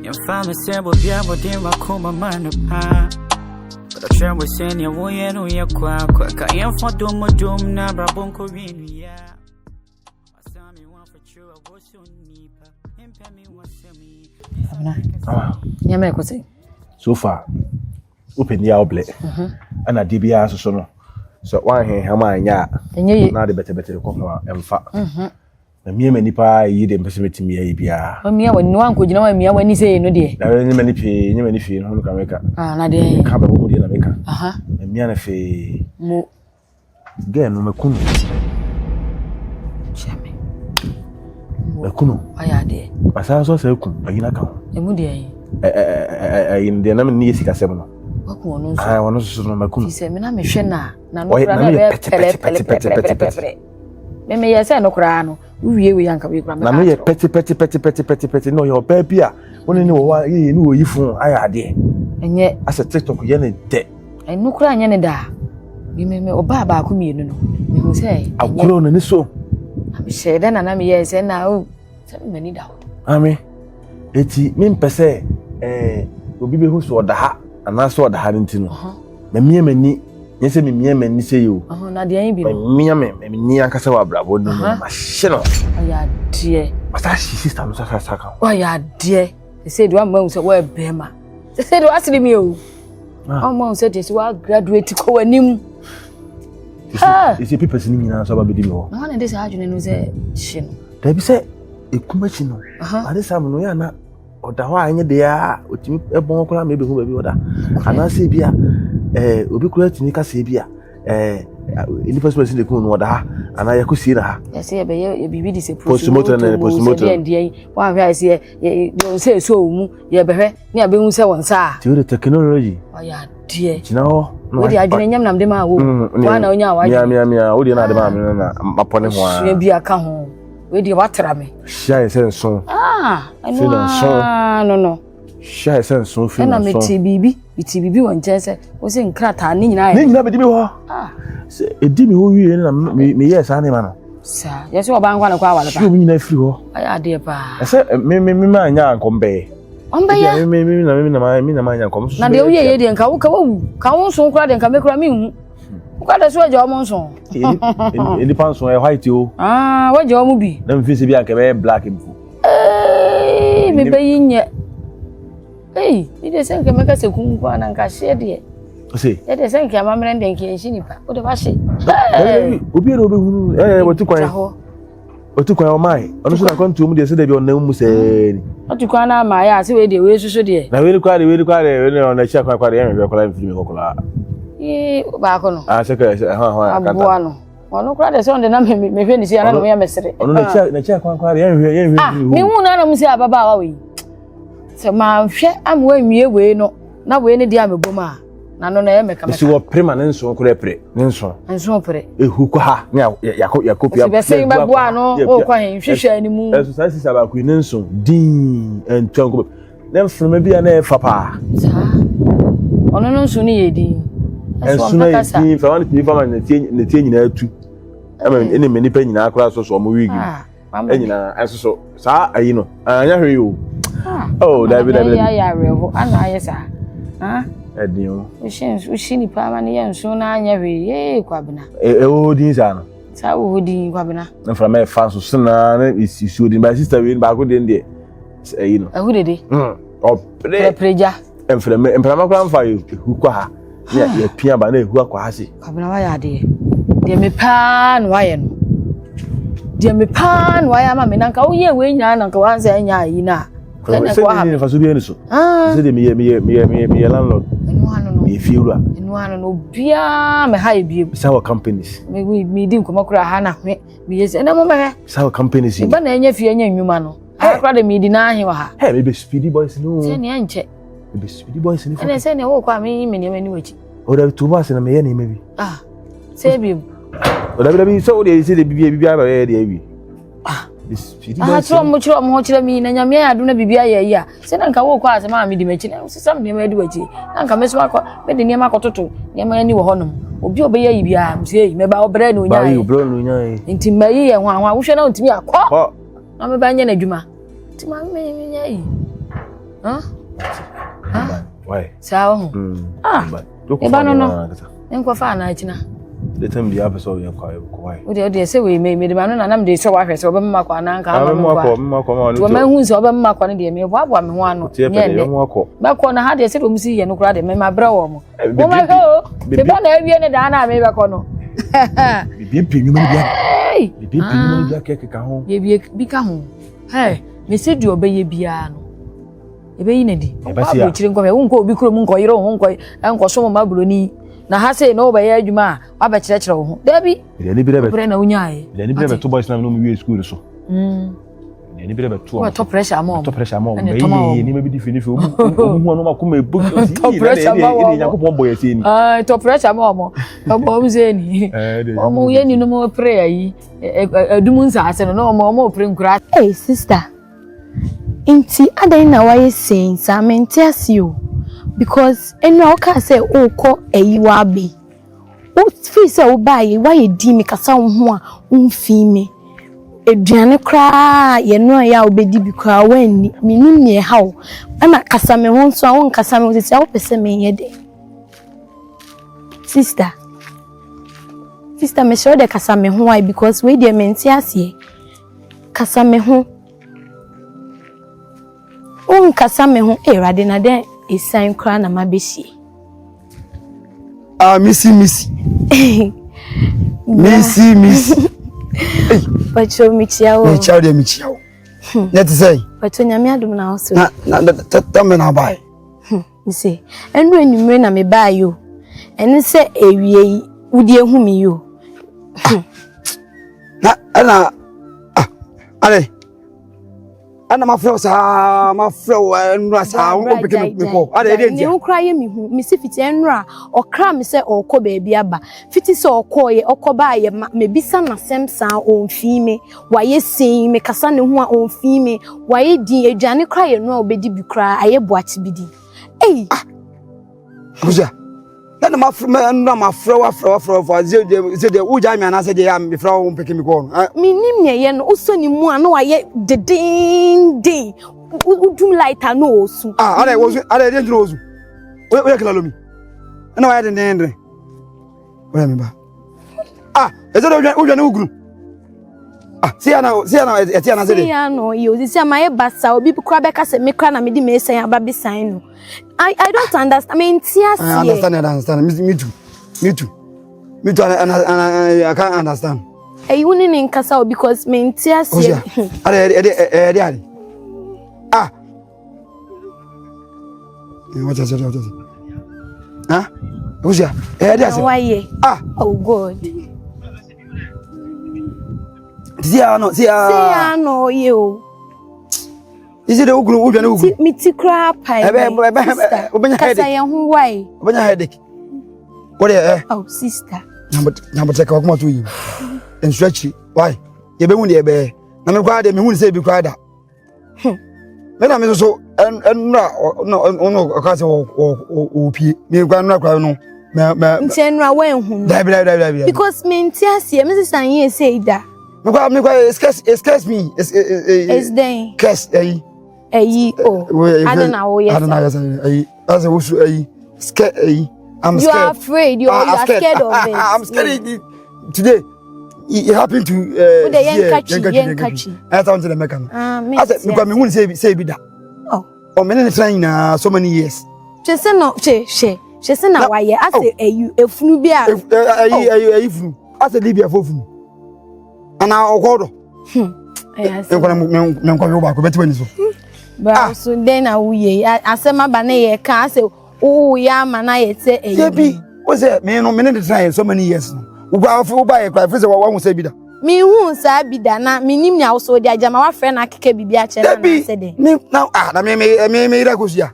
Your family said we'll be able to come a man apart. But I try with saying you won't know your quack. I am for doom or doom, Nabra Bonko. Yeah. I saw me one for sure. I was so neat. Impel me once me. So far, open the outlet. And a DBA so so one here, how my ya, and you not the better come and fat. Me many pie, you didn't permit me a beer. Me, when no one could know me when you say no, dear. There are many pay, many fee, who can make up. Ah, not dear. Come a wood in America. And me and a fee. Mo. Again, no Macuno. Chammy. Macuno. I are dear. I saw so a in account. A moody. In the name near Sicasemo. I want to know Macuno. He said, I'm a shena. Maybe I say no crano. We yank a week. I'm not petty. No, your baby. Only know why you knew you from I are there. And yet, as a TikTok, you're dead. And no crying any da. You may me Baba come you know. You will say, I've grown in this so. I'm sure then and I'm yes, and now 7 many doubt. I mean, it's mean per se, will be who saw the hat, and I saw the Haddington. The mere many. Yes, me men say you. Oh, not the ain't me near Casawa Bravo, machine. Oh, yeah, dear. But that's sister, Mr. Saka. Oh, yeah, dear. They said 1 month a word, Bema. They said, what's the meal? Almost said it's what graduate to go and him. It's a people singing us about the more. One of this argument was a shin. They be said, a comachino. At this time, no, not or the wine there, which a bonk, maybe who will be order. And I say, Bia. Obi kura tini ka se bia any person in the kun no da and I could see her. I say be bibi di se postmortem one where I say you say so ye behwe ne abehun se won sa the technology oh yeah dear you know we dey adwene nyam nam de ma wo wa na onya wa mia wo dey na de ma me na mapone ho a we bi aka ho we dey watra me shy sense no shy sense so feel na me ti bibi won chense o se nkrata ni nyina be di mi ho se edi mi ho wie na me yes ani ma no sa yes o ba ngwa na kwa wale ba so mi nyina free ho aya de pa se me ma anya ankombe ya me na ma anya ankom na de wo ye de nka wo ka wo so nkra de nka me kra mi hu kwa de so aja o mo so eni panso e white o wa ja o mu bi na mfi se bi anka be black mfu me be yinye hey, it is saying make us a kumpa and cashier dear. See, it is saying I'm a denki and shinipa. What do I say? What to quite what to quite my honestly, I come to me, they said your name was a what to quite my ass away the way so dear. Now, really quite on the check quite and we're calling for me. Ye, Bacono. I said, One. Well, no credit on the number, me finish. I don't know, I'm a secret. On the check quite me won't know, Miss Ababa. So my share am way no na we ne dia meboma na no na ye meka meka so permanent so kura pre nenso enso pre ehu kwa ha yakopia be say baboa no o kwa hen hwehwe animu eso sa sisa ba ku nenso din entwanko nem froma bia na e fa pa sa ono no nso ni ye din enso na ye din fa wan ti fa ma na tie nyina atu ama ene meni pa nyina akora so mo wigi nyina enso so sa ayi no anya hwe yo oh David ya revo ana yesa edin ushini pa ma ne yenso na anya hwe kwabena odin sa no sa odin kwabena na from my fans so na isi odin my sister we ba ko den de you know ahudede preja emframa kwa mfa hu kwa ha ya pia ba na hu kwa ha si kwabena wa ya de me pa no wa ye no de me pa no wa ya ma me nanka wo ye we nya nanka wa nsa nya yi na ni fa so bi eniso se de me landlord me fiura enu ano no bia me ha ebie sawa companies me di nkomakura ha na hwe me yese na mo me sawa companies ba na enya fie enya nnwuma no akra de me di na ahe wa ha he me be speedy boys no se ne anche me be speedy boys ni ene se ne wo kwa me ne mani wachi o da tu ba se na me ye ne me bi se bi o da bi so o de se de bibia ba ye de abi chiro mo ho chira mi na nyame ya do na bibia ye ya se na nka wo kwa asema mi di machi na se sam ne ma di wachi na nka me so akọ me de niam akototo niam ani wo honom obi obeya yi bia mse me ba obere na onya yi obere na onya yi nti mayi ye ho wo hwe na ntimi akọ na me ba nya na adwuma nti ma me nya yi Why? Sao. Eba no. Enko fa na achina. The time the episode you why? O de say we me de ma no na nam de so wa hwese obemma kwa na nka ama ma kwa no. Ma hu se obemma kwa no de me boabo me ho ano. Nye ba kwa na ha de say do mu si ye no kura de me ma bra wo mo. Wo ma ho. Be ba na awie ne da na me be kwa no. Bibi pinyu ma bia. Bibi pinyu ma bia keke ka ho. Ye bi ka ho. Hey, me se du obeye bia no. Ebe yi na di. Ba chire nko me wo nko obi kuro mu nko yire ho nko enko so mo ma broni. Na ha say no obaye adwuma a ba kire wo ho. Da bi. Ile bi bre na unyaaye. Ile bi to boys na no mu school so. Ile bi to. What top pressure am. Top pressure am. Ni me bi di finifi obu hu no ma ko me book. Top pressure am. Ile yakopon boy ase ni. Top pressure am omo. Obo mu ze ni. Omo ye ni no mo prayer yi. Adumu nsa ase no omo pray nkura. Hey sister. Inti adan na waye saying samenti asio because enu oka say o ko eyiwa be o fi say o baye waye di me kasa wo ho a umfi me eduane kra ye no ya obedi bi kra wani minim me hawo ana kasa me ho so a won kasa me ho say a wo pese me ye de sister me sure de kasa me ho why because we dey menti asie kasa me ho kasa me ho erade na den esan kra na mabehie missy missy pacho michiawo net say pacho nyame adum na oso na tamme na bai missy enu enumre na me ba yo eni se ewie yi wudi ehu mi yo na ana ale ana mafrɛ sa enura sa wo peke me ko ada ede ntia ne ukra ye mi hu mi sifiti enura okra mi se okɔ baabi aba fiti se okɔ ye okɔba ye me bisa na semsa onfi me waye sen me kasa ne hu a onfi me waye din aduane kra ye no obedi bi kra aye boachi bidi buja na mafrɛ wa ze de uja mi ana se de ya me frɛ wo peke me ko no minim ne ye no usoni mu a no waye dedin udum lighter no osu ada wozu ada de ndro ozu we kala lomi na waye de ndre we me ba eze de uja ugru si ana eti ana zede si ano yo si amaye basa obi kura beka se me kra na me di me sen aba bi sign no I don't understand. I mean, I understand. Me too. And I can't understand. You wouldn't in Casa because me tears. What is it? Huh? Who's ya? Why? Oh God. See, no, you. Is it the Ugru? Me tikra pie. Kasa ya hu why? Obanya headache. What oh sister. Number take come to you. And stretchy. Why? You be won the be. Na me kwa de me hu say be kwa da. Me na me so no ka say o pie. Me kwa no kwa no. Me Ntenra wen hu. Da. Because me ntiasie me sister yen say da. Me kwa excuse me. It's then. Curse I don't know. Yes. I don't know. As a wusu scared. I'm scared. You are afraid. You are scared of it. I'm scared. Today, it happened to the young catchy. I thought to the mechanic. I said, because me won't say be that. Oh, many trying so many years. She said no. She said now why? I said you a flu beer. I said Libya for flu. And now Okodo. Yes. I'm going back. Better when so. But so then I said my banana can say, oh, yeah, man, I say, baby, what's that? Me no minute trying so many years. Who buy a cry for one say be that. Me who say be that na me nim ya so dia jama friend akeke bibia che na said. Me now na me rakosia.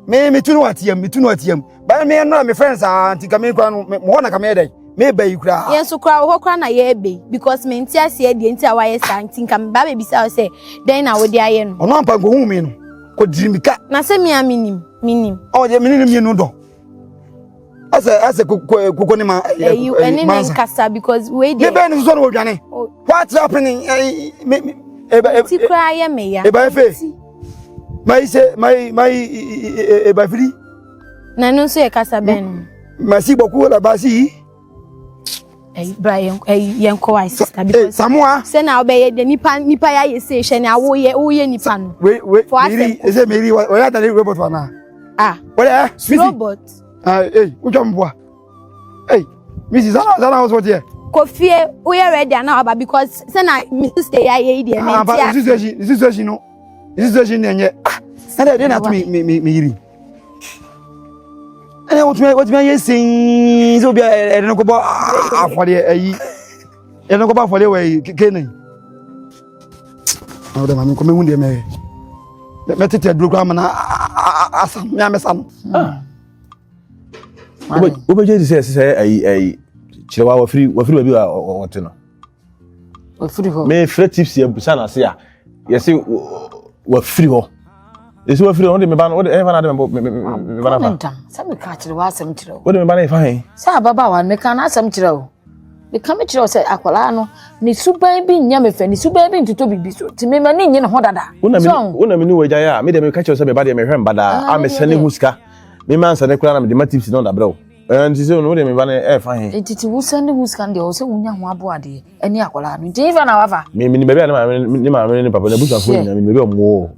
Me tunu atiem. But me no me friends anti ka me kwa no mo na ka me dey. Me ba yi kura. Yen so kura ho kura na ye be because me ntia se de ntia wa ye sa nti ka me ba be bisa say den na wo de aye no. Ono ampa go hu me no. Ko dirimika. Na se me aminim. Oh je me nim no do. Asa koko ni ma. You eni nkasa because we dey. Me be ni so no dwane. What's happening? Ti kura ye me ya. E ba fe. my bafri na no so e kasa ben masi boku la basi Brian yen ko wise sister because Samoa say na obey the nipa ya ye say hwe na wo ye nipa no wait Mary is Mary o ya tell robot wana what robot hey ujamboa hey Mrs. Zana was what here Kofie we ready now aba because say na sister ya ye dey me tia this is no this is enye na dey na to me yiri ene what me ye sin so bia ene ko bo afode ayi ene ko ba afode we kenan na de mami ko me hunde me tete duro kwa na asam me amesam obeje di say ayi chirewa wa free baby wa wote no wa free ho me free tips ya busa na se ya yesi wa free ho esi wa free ho de me ba no de e fa na de me ba na fa sa me ka chirewa asem chirewa wo de me ba na fa hen sa baba wa me ka na asem chirewa me ka me chirewa se akwala no ni suban bi nya me fa ni suban bi ntuto bibi so ti me ma ni nye ne ho dada una me ni waja ya me de me ka chirewa se be ba de me hwe mbada a me sene huska me man sene kura na me de ma tips no da bro and you know me ba na e fa hen etiti wo send huska nde o se wunya ho abo ade eni akwala no nti fa na wafa me ni bebe ni ma ni papa na busa fo ni me bebe omo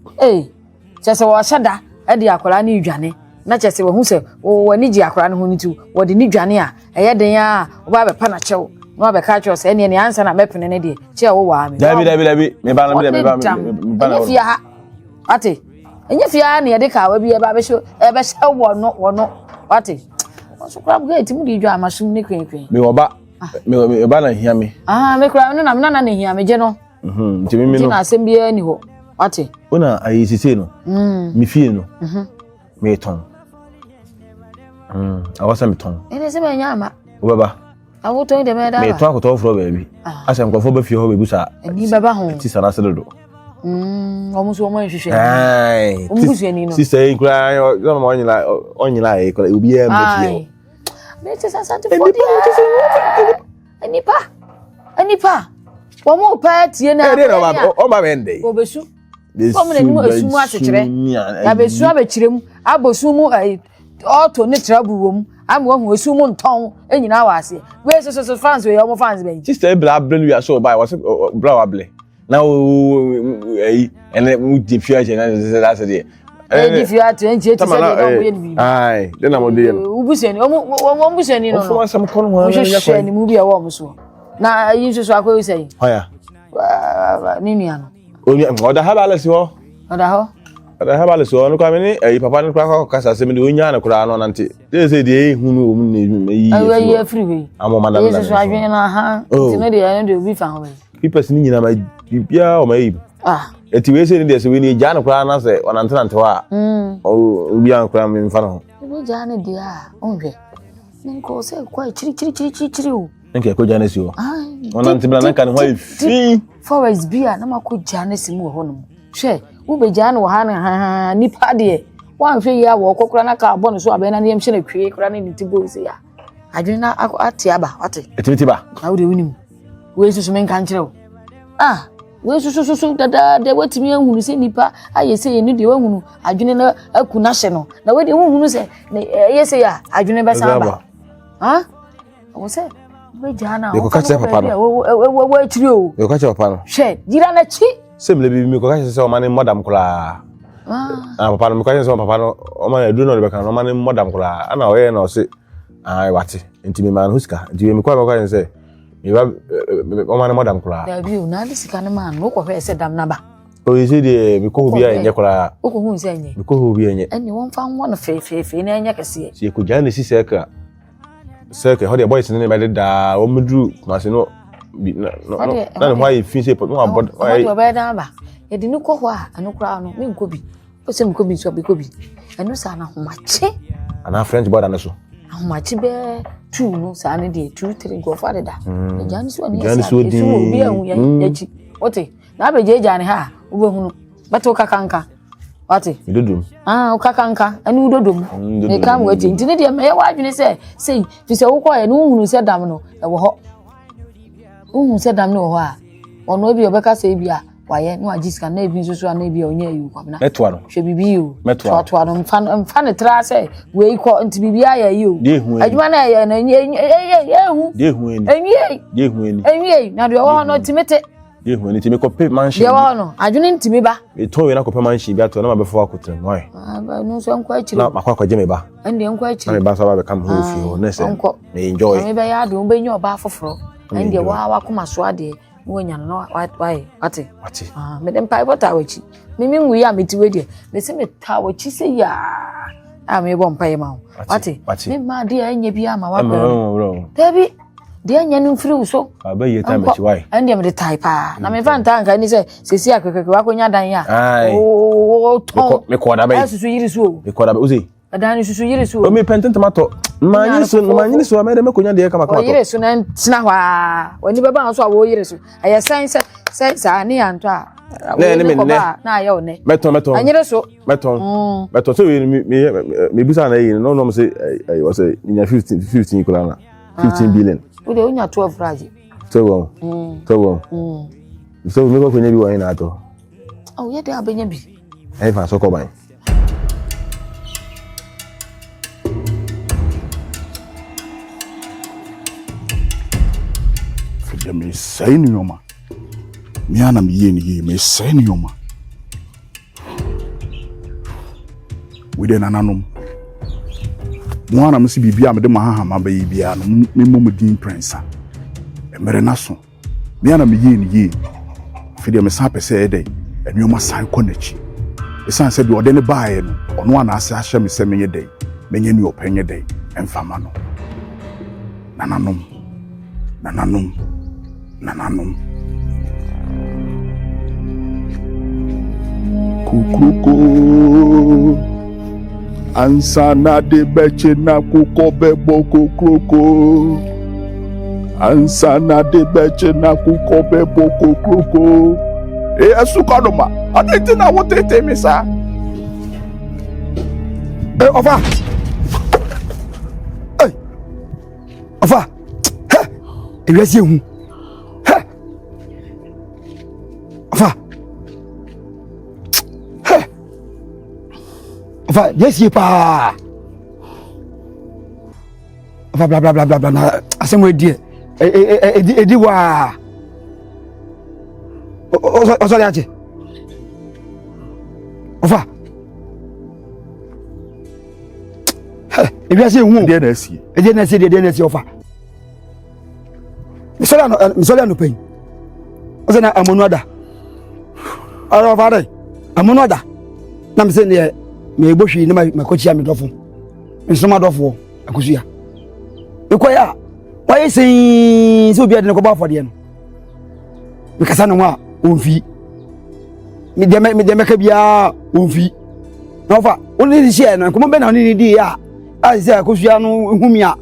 chese wo shada e de akwala ni dwane na chese wo hu se wo ni ji akwala no ho ni tu wo de ni dwane a eye den a wo ba be pa na chew no be ka chew se eni ansa na mepene ne de che wo wa me dabi me ba na me ba na fia ha ate enye fia na ye de ka wa bi e ba be sho e be sha wo no ate so kra bu eti mu di dwa amasum ne kwenkwen me wo ba me ba na hia me me kra no na na hia me je no nti me no na asem bia ni ho ate una ayi sise no mi fie no me ton awasa me ton ene se be nya ama wo ba awo ton de me da me ton akoto fro ba bi asem ko fo ba fie ho be busa ni baba ho ti sana se do omo so omo hwehwe ai omo busu ni no sister in kra yo mo onyila e ko obi e me fie me ti sa santi fo anipa wo mo pa tie na o ba bende o besu ko mo ni mo esu mu asekere ya besu abekirem abosu mu auto ne trabu wom am wo hu esu mu nton enyina wase we so fans we yo mo fans ben sister bla bla ya so ba was bla wa ble na ene mu di fia je na that's it di fia 28 se de mo ye ai de na mo de no ubuseni o buseni no no so ko no ya ni mu bia wo mo so na yin so akwa say hoya ni nua no oda ha balance ho oda ha balance ho no kwa me ni papa ni kwa kasa se me de onya na kura no nante de se de hunu o mu ne yi free we amo madam na so adwen na ha ti no de bi fa ho we people ni nyina ma bia o ma yi eti we se ni de se we ni ja na kura na se onante nante wa o bia kura me mfa no we ja na dia onhwe nko se kwa chiri o nke ko ja na si o onante bla na kan ho fi forest bia na mako ja na si mu ho no hwe wo be ja na wo ha na nipa de wan hwe ya wo kokora na ka abo no so abena na yem hye na kwe kora na nitibo se ya adwen na ate aba ate etimiti ba na wo de winim we susu men kan kire o we susu dada de watimi ehunu se nipa aye se ye ni de wahunu adwene na akuna hye no na we de hunu se ye se ya adwene be sa ba wo se we jana o ko kache papa no we chiri o e ko kache papa no hye jira na chi semle bi mi ko kache se o mane modam kula papa no mi kache se o papa no o mane du no be kan o mane modam kula ana o ye na o se ai wate enti mi man huska enti mi kwa kache se mi ba o mane modam kula da bi o na de sika ne man no ko hwe se dam na ba o ye se de mi ko hu bia enye kula o ko hu se enye mi ko hu bia enye eni won fa won fe na enye kase si ko jana si se ka seke ho de boys ni be da o mudru ma se no na why fi se no abod why o be da ba e di ni ko ho a anu kra no me nko bi o se nko bi so be ko bi enu sa na homache ana french border na so homache be 2 no sa ne de 2 3 go fa de da e jani so ni jani so di bi ehun ya chi ote na be je jani ha wo be hunu bato kakanka Wati? Idodum. Ukakanka. Ani udodum. Ne kam wati. Ntine de me wa adwene se sei fi se wo koye no hunu se dam no e wo ho. Hunu se dam no wo ho a. Ono bi obeka se bi a waye no agiska na ebi so na ebi onya yu kwabna metwa no hwe bibi o metwa no mfa ne tra se we ko nti bibi aya yi o adwuma na ya na hu de hu eni na de wo no timete de hu eni timi ko pe mansion de wo no adwune ntimi ba e to we na ko pe mansion bi ato na ma be fo akotrem why no so nkwa chire na makwa kwaje me ba ende nkwa chire na me ba so ba be kam ho fi ho na se me enjoy me be ya de wo be nyo ba foforo ende wa kuma so ade wonya no why ate me dem pai bota wachi mimi nwu ya metiwe de me se meta wachi se ya me bo mpai ma ate me ma de anya bi ama wa bro debi de anya no mfiri so aba ye time chi why ande me de type na me fa nta nka ni se sesi akekeke wa konya dan ya o to me ko da ba susu yiri so me ko da ba uzi adani susu yiri so o me penten tomato manyi so me de me konya de kama kama to yiri so na tina hwa wani baba so a wo yiri so aya sense ani anto a na ya one meton anyere so meton so me bisa na yi no say I say nya 15 kula na 15 billion we de unya 12 raji so me ko konya bi wa ina to ye de abenya bi ai fa so ko ban me say ni yoma me ana me ye ni me say ni yoma we de nananom mo ana me se bibia me de mahaha ma ba yi bia no me mom din prince emere na so me ana me ye ni ye fi de me sa pese e de enwoma san konachi e san se de ode ne baaye no ono ana ase ahye me se me ye de me nye ni openye de emfama no nananom kukuko ansana de beche na kuko bebo kukuko ansana de beche na kuko bebo kukuko e asukanoma adete na wotete misa ofa ofa ewesi ehu ofa yesi pa ofa bla bla bla bla na asemwe die edi wa o so liache ofa ewesi ehu de na esi de na esi ofa misole no pen o na amonuada ara fare amonuada na me se ne me bohwi ne ma kochia me dofo nsoma dofo akusua ekoya why say so bia de ko ba fode no me kasa no a onfi me de ka bia onfi no fa oni di share na ko mo be na oni di ya a se akusua no humi a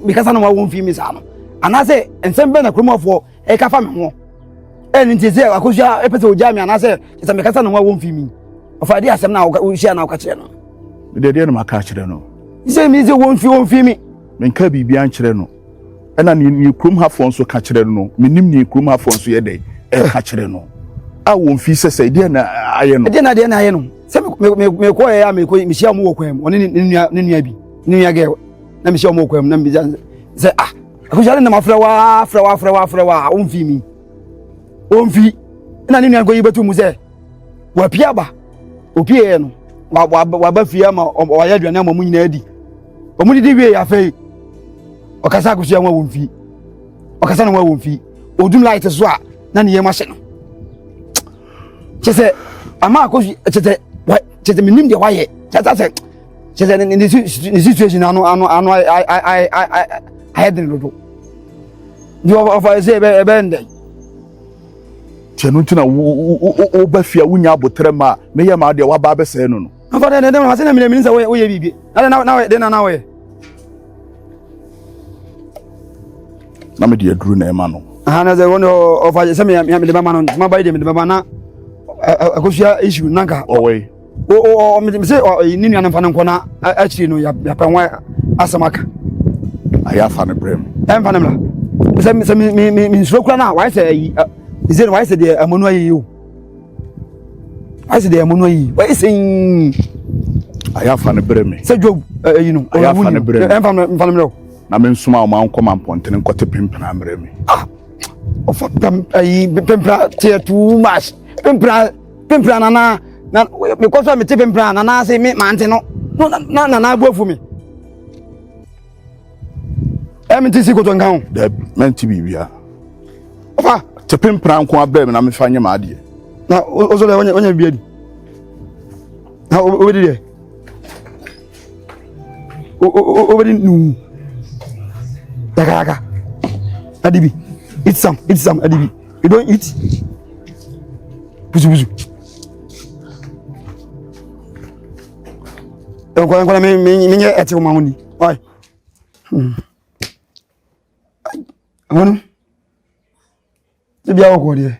me kasa no a onfi me sa no ana se ensem be na kromofo e ka fa me ho eni nti se akusua e pese oja me ana se me kasa no a onfi mi ofa di asem na o share na o ka kire no de na maka kire no se mi ze onfi mi menka bibia an kire no ena ni krom hafo nso ka kire no menim ni krom hafo nso ye dey e ka kire no a wonfi sese de na aye no de na aye no se me ko ya me ko mi hia mo kwam oni ne nua bi ne nua ge na mi hia mo kwam na mi se akusha na mafra wa onfi mi onfi na ne nua go yibetu mu se wa piaba opie no wa ba fia ma wa ya duane ma mu nyina adi omu didi wie ya fei okasa akusha nwa wonfi okasa na nwa wonfi odum light so a na ne yema hye no chese ama akoshi chese minim de waye chese ni situation anu I had no do you of say be ndai chenu tina o ba fia wunya abotre ma me ye ma de wa ba be se no no afa de ma se na mi nsa wo ye bibi na we na me de aduru na e ma no na ze wono of say me de ba ma no ma ba de me de ba na akosia issue nanka owe o me say ni nua na fa nko na achiri no ya pa nwa asamaka aya fa ne brem fa ne mla se mi nsuro kura na why say is it why say the amonu ayi you I said, I'm no yi. Why saying I have an breme. Say Job, you know, I have an breme. I'm from family. Na men suma ma nko man ponte ne nkote pimpna breme. Of pimpra tear too much. Pimpra na because I'm tipping plan and I say me man no na go for me. Em ti siko to nkan. The menti bibia. Ofa, te pimpra nko abreme na me fanye ma ade. Na ozo le wonya bia di. Na obedi de. Obedi nu. Daga. Adibi. Eat some Adibi. You don't eat. Buzu. Kwa me nye eti o mahuni. Why? Wonu. Ti bia wo ko de.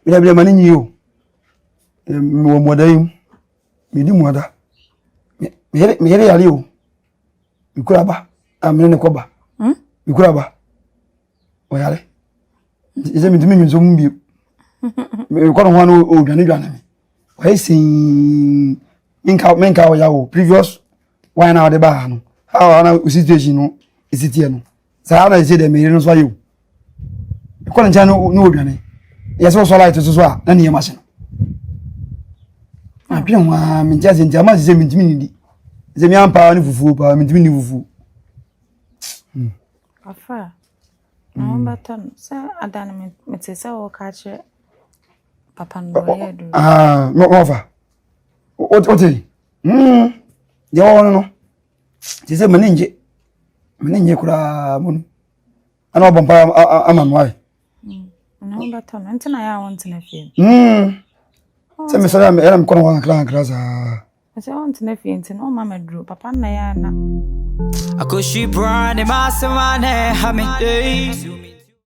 Bia mani nyi o. Me wo modai. Me di moda. Me yere yale o. Ikuraba. Amene ne koba. Ikuraba. O yale. Ize mi timi nso mbi. Me ko no ho no o dwane me. Why sing minka o yawo previous why now the bar no. How na situation no is it here no. Sa na say dem me no so ayo. Ko ncha no odwane. Yes so light so a na ne machine. Apia wa me ncha se ncha ma se me timi ni di. Se me ampa ni fufu pa me timi ni fufu. Afa. No batan sa adana me te sa o ka che papa no ye do. No fa. O te. Je won no. Je se maninje kura mun. Ana bompa amanwai. No batan ntina ya won tina fie. Se me sala me era me kono wan kra sa. Se won tina fie ntina o mama duro papa na ya na. Akoshi brand masamane ha me day